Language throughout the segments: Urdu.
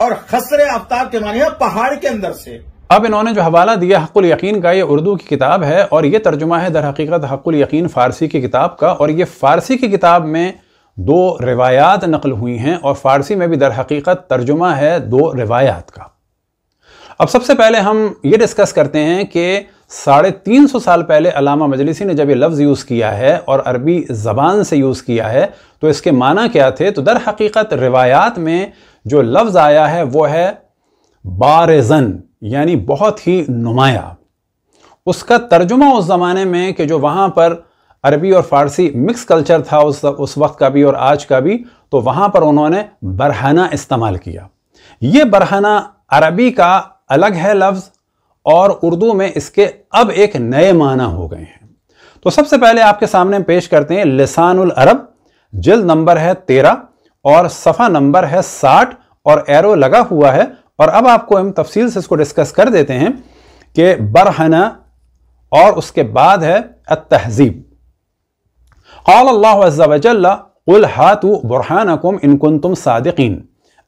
اور خسر آفتاب کے معنی ہے پہاڑ کے اندر سے۔ اب انہوں نے جو حوالہ دیا حق الیقین کا، یہ اردو کی کتاب ہے اور یہ ترجمہ ہے در حقیقت حق الیقین فارسی کی کتاب کا، اور یہ فارسی کی کتاب میں 2 روایات نقل ہوئی ہیں اور فارسی میں بھی در حقیقت ترجمہ ہے 2 روایات کا۔ اب سب سے پہلے ہم یہ ڈسکس کرتے ہیں کہ 350 سال پہلے علامہ مجلسی نے جب یہ لفظ یوز کیا ہے اور عربی زبان سے یوز کیا ہے تو اس کے معنی کیا تھے۔ تو در حقیقت روایات میں جو لفظ آیا ہے وہ ہے بارزن، یعنی بہت ہی نمایاں۔ اس کا ترجمہ اس زمانے میں کہ جو وہاں پر عربی اور فارسی مکس کلچر تھا اس وقت کا بھی اور آج کا بھی، تو وہاں پر انہوں نے برہنہ استعمال کیا۔ یہ برہنہ عربی کا الگ ہے لفظ اور اردو میں اس کے اب ایک نئے معنی ہو گئے ہیں۔ تو سب سے پہلے آپ کے سامنے پیش کرتے ہیں لسان العرب، جلد نمبر ہے 13 اور صفحہ نمبر ہے 60 اور ایرو لگا ہوا ہے، اور اب آپ کو ہم تفصیل سے اس کو ڈسکس کر دیتے ہیں کہ برہنہ اور اس کے بعد ہے التہذیب۔ قال اللہ عز وجل قل ہاتوا برہانکم ان کنتم صادقین۔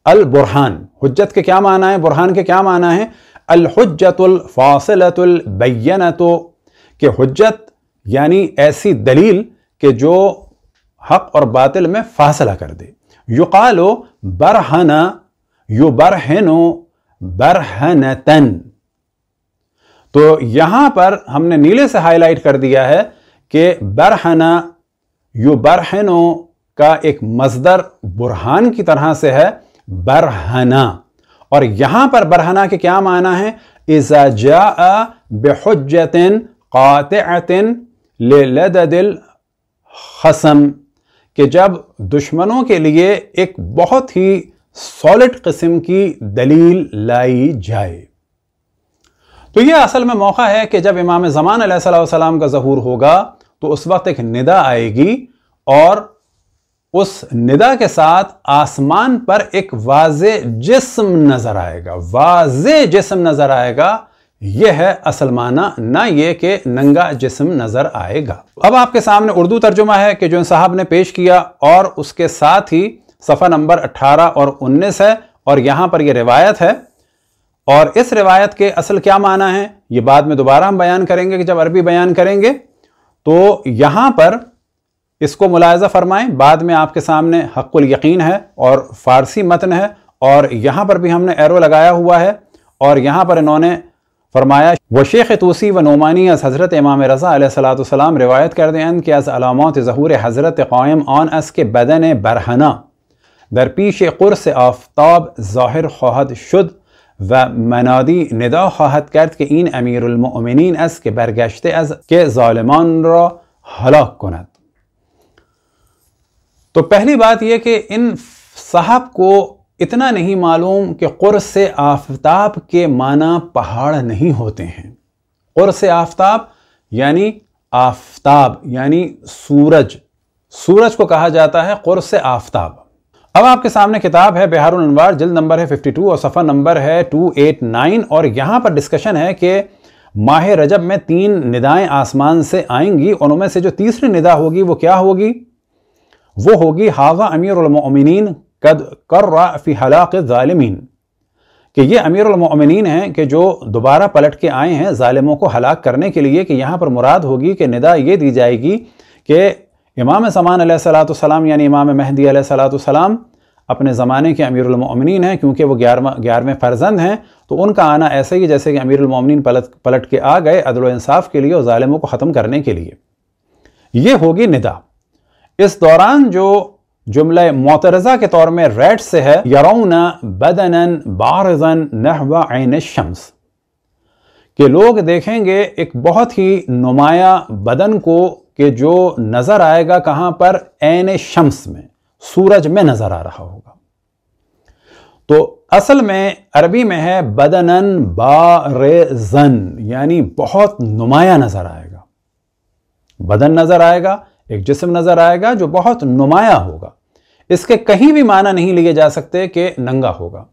البرہان، حجت کے کیا معنی ہے، برہان کے کیا معنی ہے؟ الحجت الفاصلۃ البینۃ، کہ حجت یعنی ایسی دلیل کہ جو حق اور باطل میں فاصلہ کر دے۔ یقال برہن یبرہن برہنتن، تو یہاں پر ہم نے نیلے سے ہائی لائٹ کر دیا ہے کہ برہن یبرہن کا ایک مصدر برہان کی طرح سے ہے برہنہ، اور یہاں پر برہنہ کے کیا معنی ہے؟ اذا جاء بحجت قاطعت للدد الخصم، کہ جب دشمنوں کے لیے ایک بہت ہی سالڈ قسم کی دلیل لائی جائے۔ تو یہ اصل میں موقع ہے کہ جب امام زمان علیہ السلام کا ظہور ہوگا تو اس وقت ایک ندا آئے گی اور اس ندا کے ساتھ آسمان پر ایک واضح جسم نظر آئے گا، واضح جسم نظر آئے گا۔ یہ ہے اصل معنی، نہ یہ کہ ننگا جسم نظر آئے گا۔ اب آپ کے سامنے اردو ترجمہ ہے کہ جو صاحب نے پیش کیا، اور اس کے ساتھ ہی صفحہ نمبر 18 اور 19 ہے، اور یہاں پر یہ روایت ہے، اور اس روایت کے اصل کیا معنی ہے یہ بعد میں دوبارہ ہم بیان کریں گے کہ جب عربی بیان کریں گے۔ تو یہاں پر اس کو ملاحظہ فرمائیں، بعد میں آپ کے سامنے حق الیقین ہے اور فارسی متن ہے، اور یہاں پر بھی ہم نے ایرو لگایا ہوا ہے، اور یہاں پر انہوں نے فرمایا وہ شیخ توسی و نعمانی از حضرت امام رضا علیہ السلام روایت کرتے ہیں کہ از علامات ظہور حضرت قائم آن اس کے بدن برہنہ در پیش قرص آفتاب ظاہر خواہد شد و منادی ندا خواہد کرد کہ این امیر المؤمنین است کہ برگشته از که ظالمان را ہلاک کند۔ تو پہلی بات یہ کہ ان صاحب کو اتنا نہیں معلوم کہ قرص آفتاب کے معنی پہاڑ نہیں ہوتے ہیں۔ قرص آفتاب یعنی آفتاب یعنی سورج، سورج کو کہا جاتا ہے قرص آفتاب۔ اب آپ کے سامنے کتاب ہے بحار الانوار، جلد نمبر ہے 52 اور صفحہ نمبر ہے 289، اور یہاں پر ڈسکشن ہے کہ ماہ رجب میں 3 ندائیں آسمان سے آئیں گی، ان میں سے جو تیسری ندا ہوگی وہ کیا ہوگی؟ وہ ہوگی ھذا امیر المؤمنین قد قرر فی ہلاک الظالمین، کہ یہ امیر المؤمنین ہیں کہ جو دوبارہ پلٹ کے آئے ہیں ظالموں کو ہلاک کرنے کے لیے۔ کہ یہاں پر مراد ہوگی کہ ندا یہ دی جائے گی کہ امام زمان علیہ السلام یعنی امام مہدی علیہ السلام اپنے زمانے کے امیر المؤمنین ہیں، کیونکہ وہ 11ویں فرزند ہیں، تو ان کا آنا ایسے ہی جیسے کہ امیر المؤمنین پلٹ کے آ گئے عدل و انصاف کے لیے اور ظالموں کو ختم کرنے کے لیے۔ یہ ہوگی ندا۔ اس دوران جو جملہ معترضہ کے طور میں ریٹ سے ہے یرون بدنا بارزا نحو عین الشمس، کہ لوگ دیکھیں گے ایک بہت ہی نمایاں بدن کو کہ جو نظر آئے گا کہاں پر؟ عین شمس میں، سورج میں نظر آ رہا ہوگا۔ تو اصل میں عربی میں ہے بدنن بارزن، یعنی بہت نمایاں نظر آئے گا، بدن نظر آئے گا، ایک جسم نظر آئے گا جو بہت نمایاں ہوگا۔ اس کے کہیں بھی معنی نہیں لیے جا سکتے کہ ننگا ہوگا۔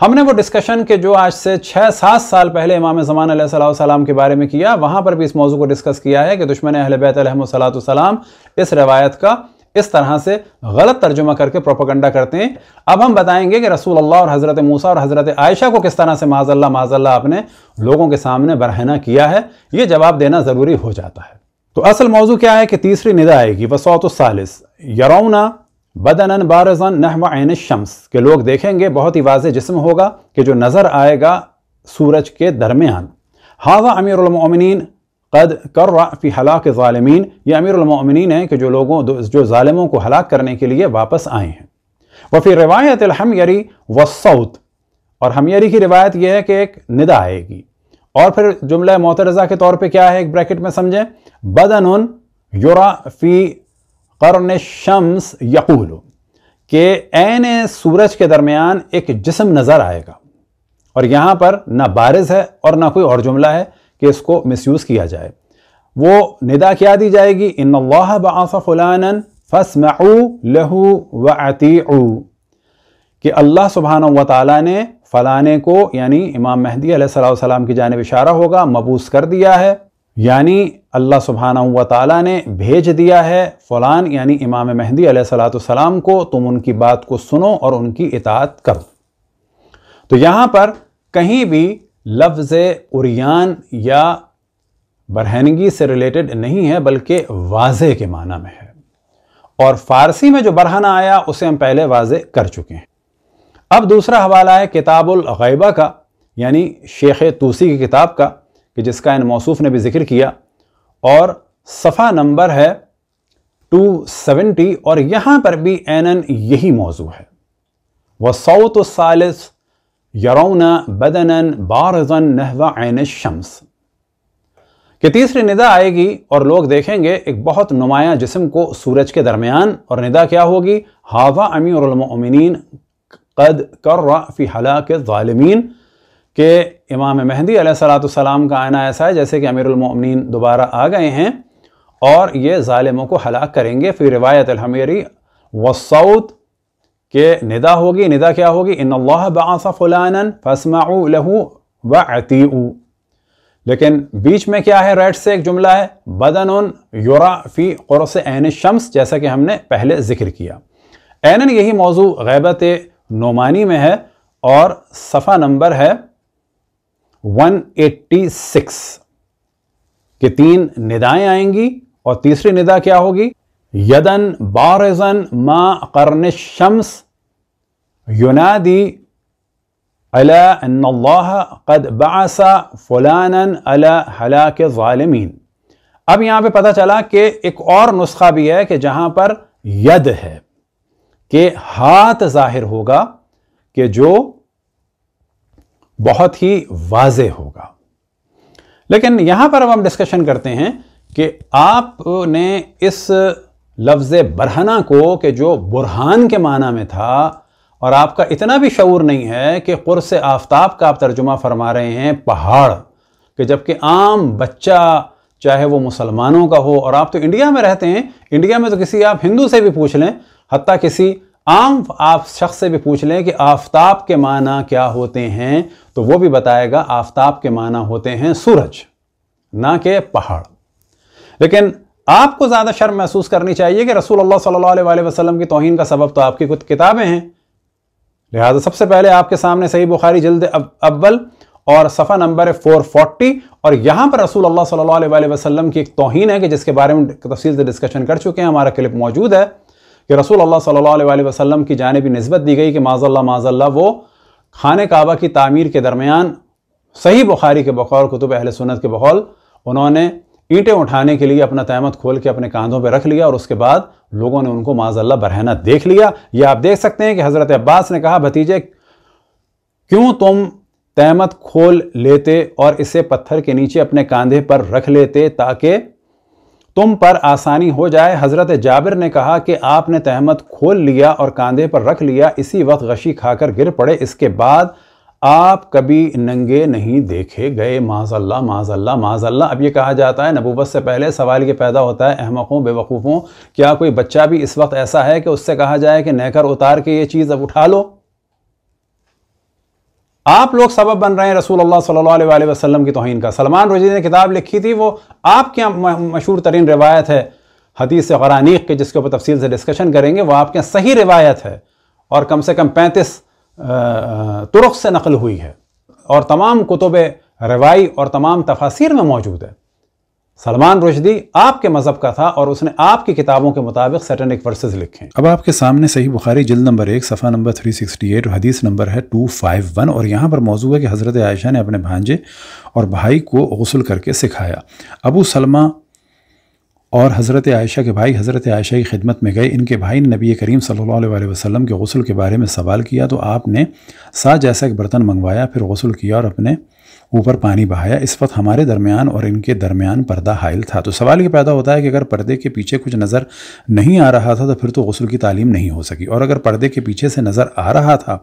ہم نے وہ ڈسکشن کہ جو آج سے 6-7 سال پہلے امام زمان علیہ السلام کے بارے میں کیا، وہاں پر بھی اس موضوع کو ڈسکس کیا ہے کہ دشمن اہل بیت علیہ السلام اس روایت کا اس طرح سے غلط ترجمہ کر کے پروپیگنڈا کرتے ہیں۔ اب ہم بتائیں گے کہ رسول اللہ اور حضرت موسیٰ اور حضرت عائشہ کو کس طرح سے معاذ اللہ آپ نے لوگوں کے سامنے برہنہ کیا ہے، یہ جواب دینا ضروری ہو جاتا ہے۔ تو اصل موضوع کیا ہے کہ تیسری ندا آئے گی، وصوت الثالث یرونا بدنا بارزا نحو عین الشمس، کہ لوگ دیکھیں گے بہت ہی واضح جسم ہوگا کہ جو نظر آئے گا سورج کے درمیان۔ ھذا امیر المؤمنین قد کرر فی ہلاک الظالمین، یہ امیر المؤمنین ہیں کہ جو ظالموں کو ہلاک کرنے کے لیے واپس آئے ہیں۔ وفی روایت الحمیری والصوت، اور حمیری کی روایت یہ ہے کہ ایک ندا آئے گی، اور پھر جملہ معترضہ کے طور پہ کیا ہے، ایک بریکٹ میں سمجھیں، بدن یرا فی قرن الشمس یقول، کہ عین سورج کے درمیان ایک جسم نظر آئے گا، اور یہاں پر نہ بارز ہے اور نہ کوئی اور جملہ ہے کہ اس کو مس یوز کیا جائے۔ وہ ندا کیا دی جائے گی، ان اللہ بعث فلانا فاسمعوا له واطیعوا، کہ اللہ سبحانہ و تعالیٰ نے فلانے کو، یعنی امام مہدی علیہ السلام کی جانب اشارہ ہوگا، مبعوث کر دیا ہے، یعنی اللہ سبحانہ و تعالیٰ نے بھیج دیا ہے فلان یعنی امام مہدی علیہ السلام کو، تم ان کی بات کو سنو اور ان کی اطاعت کرو۔ تو یہاں پر کہیں بھی لفظ عریان یا برہنگی سے ریلیٹڈ نہیں ہے، بلکہ واضح کے معنی میں ہے، اور فارسی میں جو برہنہ آیا اسے ہم پہلے واضح کر چکے ہیں۔ اب دوسرا حوالہ ہے کتاب الغیبہ کا، یعنی شیخ طوسی کی کتاب کا، کہ جس کا ان موصوف نے بھی ذکر کیا، اور صفحہ نمبر ہے 270، اور یہاں پر بھی عیناً یہی موضوع ہے۔ والصوت الثالث یرون بدنا بارزا نحو عین الشمس، کہ تیسری ندا آئے گی اور لوگ دیکھیں گے ایک بہت نمایاں جسم کو سورج کے درمیان، اور ندا کیا ہوگی، ھذا امیر المؤمنین قد کرر فی ہلاک الظالمین، کہ امام مہدی علیہ السلام کا آنا ایسا ہے جیسے کہ امیر المؤمنین دوبارہ آ گئے ہیں اور یہ ظالموں کو ہلاک کریں گے۔ فی روایت الحمیری والصوت، کہ ندا ہوگی، ندا کیا ہوگی، ان اللہ بعث فلانا فاسمعوا له واطیعوا، لیکن بیچ میں کیا ہے، رائٹ سے ایک جملہ ہے، بدن یرا فی قرص عین الشمس، جیسا کہ ہم نے پہلے ذکر کیا۔ عیناً یہی موضوع غیبت نعمانی میں ہے، اور صفحہ نمبر ہے 186، کہ تین ندائیں آئیں گی، اور تیسری ندا کیا ہوگی، یدن بارزن ما قرن الشمس ینادی علی ان اللہ قد بعث فلانا علی ہلاک الظالمین۔ اب یہاں پہ پتہ چلا کہ ایک اور نسخہ بھی ہے کہ جہاں پر ید ہے، کہ ہاتھ ظاہر ہوگا، کہ جو بہت ہی واضح ہوگا۔ لیکن یہاں پر اب ہم ڈسکشن کرتے ہیں کہ آپ نے اس لفظ برہنہ کو، کہ جو برہان کے معنی میں تھا، اور آپ کا اتنا بھی شعور نہیں ہے کہ قرص آفتاب کا آپ ترجمہ فرما رہے ہیں پہاڑ، کہ جبکہ عام بچہ چاہے وہ مسلمانوں کا ہو، اور آپ تو انڈیا میں رہتے ہیں، انڈیا میں تو کسی آپ ہندو سے بھی پوچھ لیں، حتیٰ کسی عام آپ شخص سے بھی پوچھ لیں کہ آفتاب کے معنی کیا ہوتے ہیں، تو وہ بھی بتائے گا آفتاب کے معنی ہوتے ہیں سورج، نہ کہ پہاڑ۔ لیکن آپ کو زیادہ شرم محسوس کرنی چاہیے کہ رسول اللہ صلی اللہ علیہ وسلم کی توہین کا سبب تو آپ کی کچھ کتابیں ہیں، لہذا سب سے پہلے آپ کے سامنے صحیح بخاری جلد اول اور صفحہ نمبر 440، اور یہاں پر رسول اللہ صلی اللہ علیہ وسلم کی ایک توہین ہے کہ جس کے بارے میں تفصیل سے ڈسکشن کر چکے ہیں، ہمارا کلپ موجود ہے، کہ رسول اللہ صلی اللہ علیہ وسلم کی جانب نسبت دی گئی کہ معاذ اللہ وہ خانہ کعبہ کی تعمیر کے درمیان صحیح بخاری کے بقول، کتب اہل سنت کے بقول، انہوں نے اینٹیں اٹھانے کے لیے اپنا تہمت کھول کے اپنے کاندھوں پہ رکھ لیا، اور اس کے بعد لوگوں نے ان کو معاذ اللہ برہنہ دیکھ لیا۔ یہ آپ دیکھ سکتے ہیں کہ حضرت عباس نے کہا، بھتیجے کیوں تم تہمت کھول لیتے اور اسے پتھر کے نیچے اپنے کاندھے پر رکھ لیتے تاکہ تم پر آسانی ہو جائے۔ حضرت جابر نے کہا کہ آپ نے تہمت کھول لیا اور کاندھے پر رکھ لیا، اسی وقت غشی کھا کر گر پڑے، اس کے بعد آپ کبھی ننگے نہیں دیکھے گئے، معاذ اللہ معاذ اللہ معاذ اللہ۔ اب یہ کہا جاتا ہے نبوت سے پہلے سوال یہ پیدا ہوتا ہے، احمقوں بے وقوفوں، کیا کوئی بچہ بھی اس وقت ایسا ہے کہ اس سے کہا جائے کہ نیکر اتار کے یہ چیز اب اٹھا لو؟ آپ لوگ سبب بن رہے ہیں رسول اللہ صلی اللہ علیہ وسلم کی توہین کا۔ سلمان رشدی نے کتاب لکھی تھی، وہ آپ کی مشہور ترین روایت ہے حدیث قرآنیق کے جس کے اوپر تفصیل سے ڈسکشن کریں گے، وہ آپ کے صحیح روایت ہے اور کم سے کم 35 طرق سے نقل ہوئی ہے اور تمام کتب روائی اور تمام تفاسیر میں موجود ہے۔ سلمان رشدی آپ کے مذہب کا تھا اور اس نے آپ کی کتابوں کے مطابق سیٹنک ورسز لکھے۔ اب آپ کے سامنے صحیح بخاری جلد نمبر 1 صفحہ نمبر 368 اور حدیث نمبر ہے 251، اور یہاں پر موضوع ہے کہ حضرت عائشہ نے اپنے بھانجے اور بھائی کو غسل کر کے سکھایا۔ ابو سلمہ اور حضرت عائشہ کے بھائی حضرت عائشہ کی خدمت میں گئے۔ ان کے بھائی نے نبی کریم صلی اللہ علیہ وسلم کے غسل کے بارے میں سوال کیا تو آپ نے سا جیسا ایک برتن منگوایا، پھر غسل کیا اور اپنے اوپر پانی بہایا۔ اس وقت ہمارے درمیان اور ان کے درمیان پردہ حائل تھا۔ تو سوال یہ پیدا ہوتا ہے کہ اگر پردے کے پیچھے کچھ نظر نہیں آ رہا تھا تو پھر تو غسل کی تعلیم نہیں ہو سکی، اور اگر پردے کے پیچھے سے نظر آ رہا تھا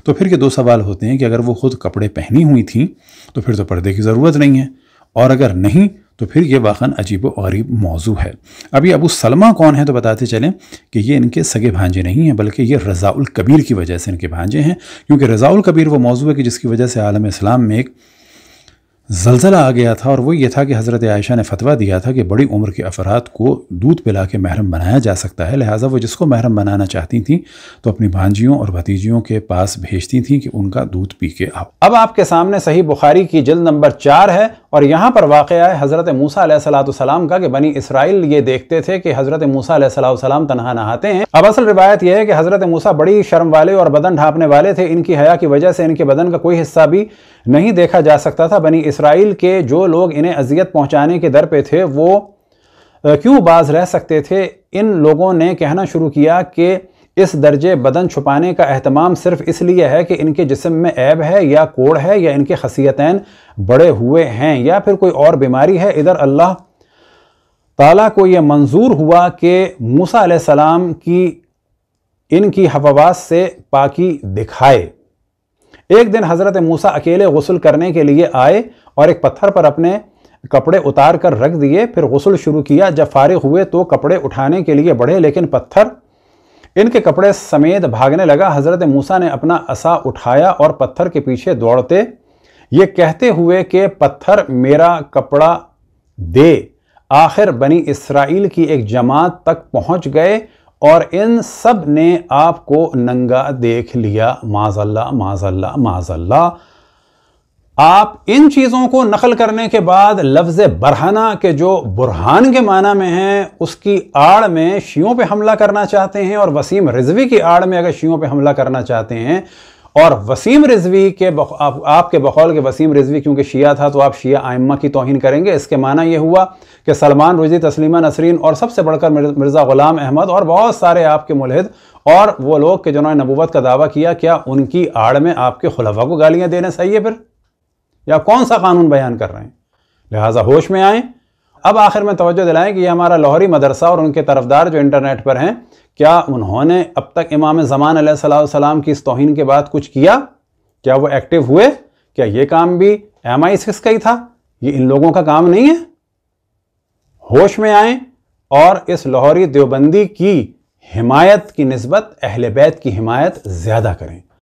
تو پھر یہ دو سوال ہوتے ہیں کہ اگر وہ خود کپڑے پہنی ہوئی تھیں تو پھر تو پردے کی ضرورت نہیں ہے، اور اگر نہیں تو پھر یہ واقعاً عجیب و غریب موضوع ہے۔ اب یہ ابو سلمہ کون ہیں تو بتاتے چلیں کہ یہ ان کے سگے بھانجے نہیں ہیں، بلکہ یہ رضاء الکبیر کی وجہ سے ان کے بھانجے ہیں، کیونکہ رضاء الکبیر وہ موضوع ہے کہ جس کی وجہ سے عالم اسلام میں ایک زلزلہ آ گیا تھا، اور وہ یہ تھا کہ حضرت عائشہ نے فتویٰ دیا تھا کہ بڑی عمر کے افراد کو دودھ پلا کے محرم بنایا جا سکتا ہے، لہٰذا وہ جس کو محرم بنانا چاہتی تھیں تو اپنی بھانجیوں اور بھتیجیوں کے پاس بھیجتی تھیں کہ ان کا دودھ پی کے آؤ۔ اب آپ کے سامنے صحیح بخاری کی جلد نمبر 4 ہے، اور یہاں پر واقعہ ہے حضرت موسیٰ علیہ السلام کا کہ بنی اسرائیل یہ دیکھتے تھے کہ حضرت موسیٰ علیہ السلام تنہا نہاتے ہیں۔ اب اصل روایت یہ ہے کہ حضرت موسیٰ بڑی شرم والے اور بدن ڈھانپنے والے تھے، ان کی حیا کی وجہ سے ان کے بدن کا کوئی حصہ بھی نہیں دیکھا جا سکتا تھا۔ بنی اسرائیل کے جو لوگ انہیں اذیت پہنچانے کے در پہ تھے وہ کیوں باز رہ سکتے تھے؟ ان لوگوں نے کہنا شروع کیا کہ اس درجے بدن چھپانے کا اہتمام صرف اس لیے ہے کہ ان کے جسم میں عیب ہے یا کوڑ ہے یا ان کے خصیتین بڑے ہوئے ہیں یا پھر کوئی اور بیماری ہے۔ ادھر اللہ تعالیٰ کو یہ منظور ہوا کہ موسیٰ علیہ السلام کی ان کی حواس سے پاکی دکھائے۔ ایک دن حضرت موسیٰ اکیلے غسل کرنے کے لیے آئے اور ایک پتھر پر اپنے کپڑے اتار کر رکھ دیے، پھر غسل شروع کیا۔ جب فارغ ہوئے تو کپڑے اٹھانے کے لیے بڑھے، لیکن پتھر ان کے کپڑے سمیت بھاگنے لگا۔ حضرت موسیٰ نے اپنا عصا اٹھایا اور پتھر کے پیچھے دوڑتے یہ کہتے ہوئے کہ پتھر میرا کپڑا دے۔ آخر بنی اسرائیل کی ایک جماعت تک پہنچ گئے اور ان سب نے آپ کو ننگا دیکھ لیا۔ معاذ اللہ معاذ اللہ معاذ اللہ۔ آپ ان چیزوں کو نقل کرنے کے بعد لفظ برہنہ کے جو برہان کے معنی میں ہیں اس کی آڑ میں شیعوں پہ حملہ کرنا چاہتے ہیں، اور وسیم رضوی کی آڑ میں اگر شیعوں پہ حملہ کرنا چاہتے ہیں، اور وسیم رضوی کے آپ کے بقول کے وسیم رضوی کیونکہ شیعہ تھا تو آپ شیعہ ائمہ کی توہین کریں گے، اس کے معنی یہ ہوا کہ سلمان رشدی، تسلیمہ نسرین اور سب سے بڑھ کر مرزا غلام احمد اور بہت سارے آپ کے ملحد اور وہ لوگ کہ جنہوں نے نبوت کا دعویٰ کیا، کیا ان کی آڑ میں آپ کے خلفاء کو گالیاں دینے صحیح ہے پھر؟ یا کون سا قانون بیان کر رہے ہیں؟ لہٰذا ہوش میں آئیں۔ اب آخر میں توجہ دلائیں کہ یہ ہمارا لاہوری مدرسہ اور ان کے طرفدار جو انٹرنیٹ پر ہیں، کیا انہوں نے اب تک امام زمان علیہ السلام کی اس توہین کے بعد کچھ کیا؟ کیا وہ ایکٹیو ہوئے؟ کیا یہ کام بھی MI6 کا ہی تھا؟ یہ ان لوگوں کا کام نہیں ہے؟ ہوش میں آئیں اور اس لاہوری دیوبندی کی حمایت کی نسبت اہل بیت کی حمایت زیادہ کریں۔